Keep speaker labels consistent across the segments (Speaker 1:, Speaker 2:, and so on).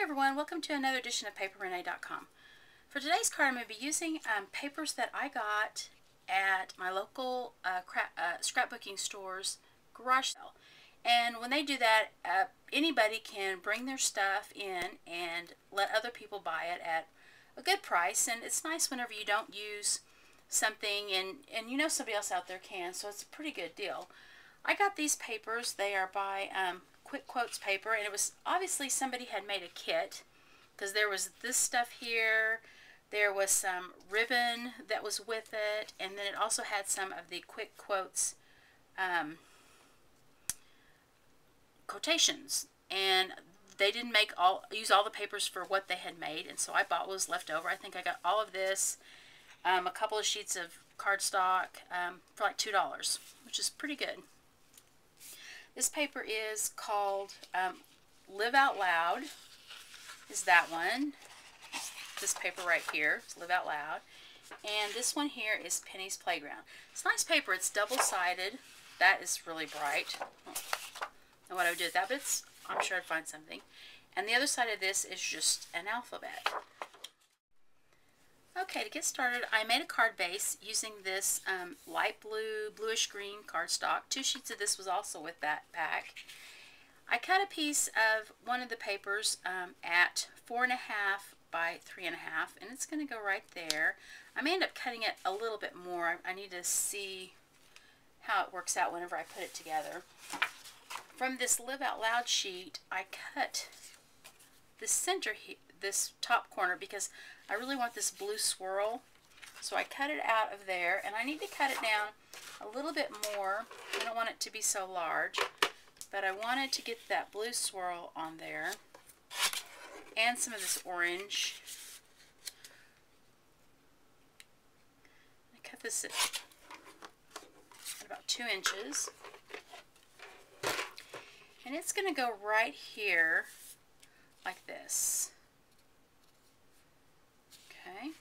Speaker 1: everyone, welcome to another edition of PaperRenee.com. For today's card, I'm going to be using papers that I got at my local scrapbooking store's garage sale. And when they do that, anybody can bring their stuff in and let other people buy it at a good price. And it's nice whenever you don't use something and you know somebody else out there can, so it's a pretty good deal. I got these papers. They are by Quick Quotes paper, and it was obviously somebody had made a kit, because there was this stuff here, there was some ribbon that was with it, and then it also had some of the Quick Quotes quotations, and they didn't use all the papers for what they had made, and so I bought what was left over. I think I got all of this, a couple of sheets of cardstock for like $2, which is pretty good. This paper is called Live Out Loud, is that one. This paper right here is Live Out Loud. And this one here is Penny's Playground. It's nice paper. It's double-sided. That is really bright. I don't know what I would do with that, but I'm sure I'd find something. And the other side of this is just an alphabet. Okay, to get started, I made a card base using this light blue, bluish-green cardstock. 2 sheets of this was also with that pack. I cut a piece of one of the papers at 4.5 by 3.5, and it's going to go right there. I may end up cutting it a little bit more. I need to see how it works out whenever I put it together. From this Live Out Loud sheet, I cut the center here, this top corner, because I really want this blue swirl, so I cut it out of there, and I need to cut it down a little bit more. I don't want it to be so large, but I wanted to get that blue swirl on there and some of this orange. I cut this at about 2 inches, and it's going to go right here like this. Okay.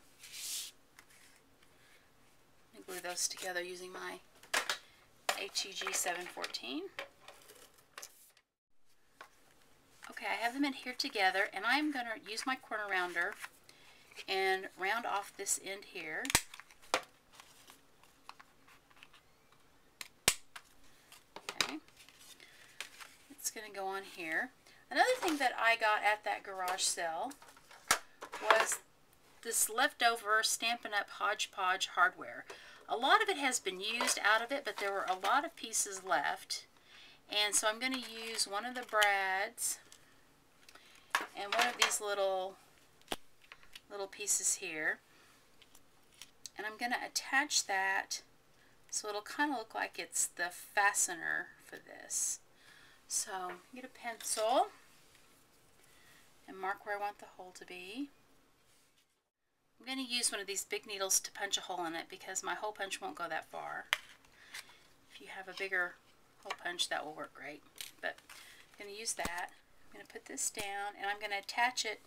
Speaker 1: Let me glue those together using my HEG 714. Okay, I have them in here together, and I'm going to use my corner rounder and round off this end here. Okay. It's going to go on here. Another thing that I got at that garage sale was this leftover Stampin' Up! Hodgepodge hardware. A lot of it has been used out of it, but there were a lot of pieces left. And so I'm going to use one of the brads and one of these little pieces here. And I'm going to attach that so it'll kind of look like it's the fastener for this. So get a pencil and mark where I want the hole to be. I'm going to use one of these big needles to punch a hole in it, because my hole punch won't go that far. If you have a bigger hole punch, that will work great. But I'm going to use that. I'm going to put this down, and I'm going to attach it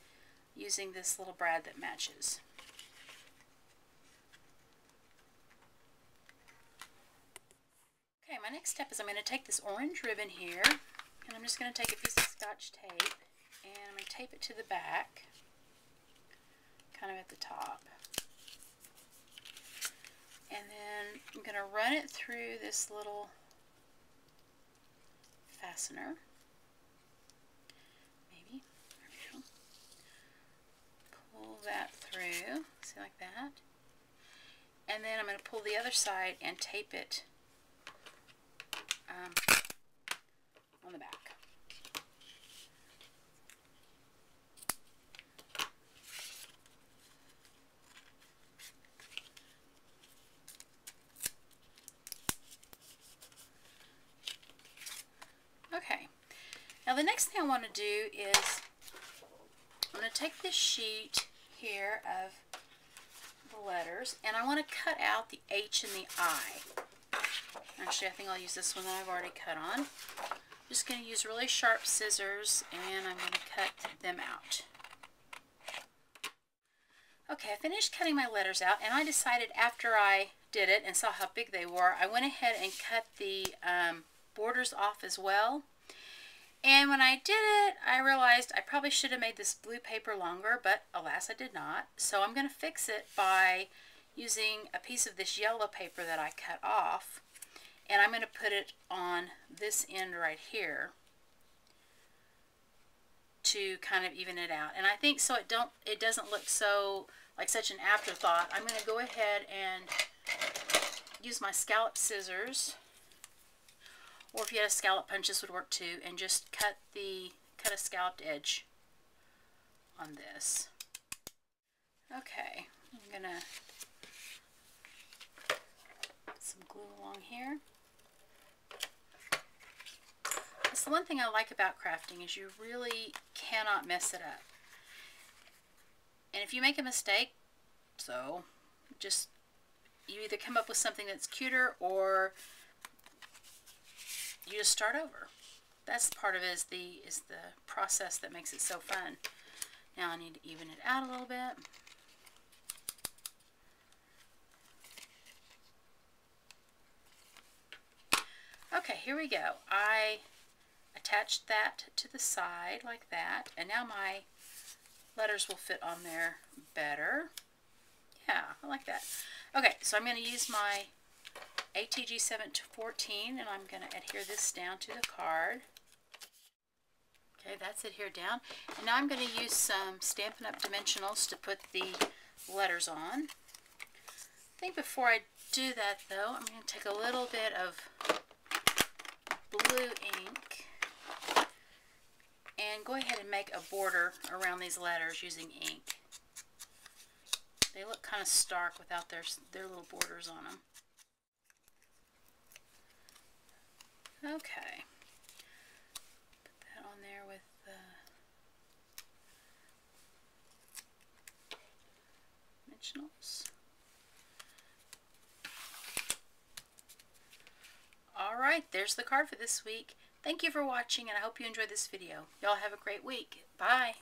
Speaker 1: using this little brad that matches. Okay, my next step is I'm going to take this orange ribbon here, and I'm just going to take a piece of Scotch tape, and I'm going to tape it to the back, kind of at the top. And then I'm going to run it through this little fastener. Maybe. There we go. Pull that through. See, like that. And then I'm going to pull the other side and tape it on the back. Okay, now the next thing I want to do is I'm going to take this sheet here of the letters, and I want to cut out the H and the I. Actually, I think I'll use this one that I've already cut on. I'm just going to use really sharp scissors, and I'm going to cut them out. Okay, I finished cutting my letters out, and I decided after I did it and saw how big they were, I went ahead and cut the borders off as well. And when I did it, I realized I probably should have made this blue paper longer, but alas, I did not. So I'm going to fix it by using a piece of this yellow paper that I cut off, and I'm going to put it on this end right here to kind of even it out. And I think so it doesn't look so like such an afterthought, I'm going to go ahead and use my scallop scissors, or if you had a scallop punch, this would work too, and just cut a scalloped edge on this. Okay, I'm going to put some glue along here. That's the one thing I like about crafting, is you really cannot mess it up. And if you make a mistake, so just, you either come up with something that's cuter or you just start over. That's part of it, is the process that makes it so fun. Now I need to even it out a little bit. Okay, here we go. I attached that to the side like that, and now my letters will fit on there better. Yeah, I like that. Okay, so I'm going to use my ATG 714, and I'm going to adhere this down to the card. Okay, that's adhered down. And now I'm going to use some Stampin' Up! Dimensionals to put the letters on. I think before I do that, though, I'm going to take a little bit of blue ink and go ahead and make a border around these letters using ink. They look kind of stark without their little borders on them. Okay. Put that on there with the dimensionals. Alright, there's the card for this week. Thank you for watching, and I hope you enjoyed this video. Y'all have a great week. Bye!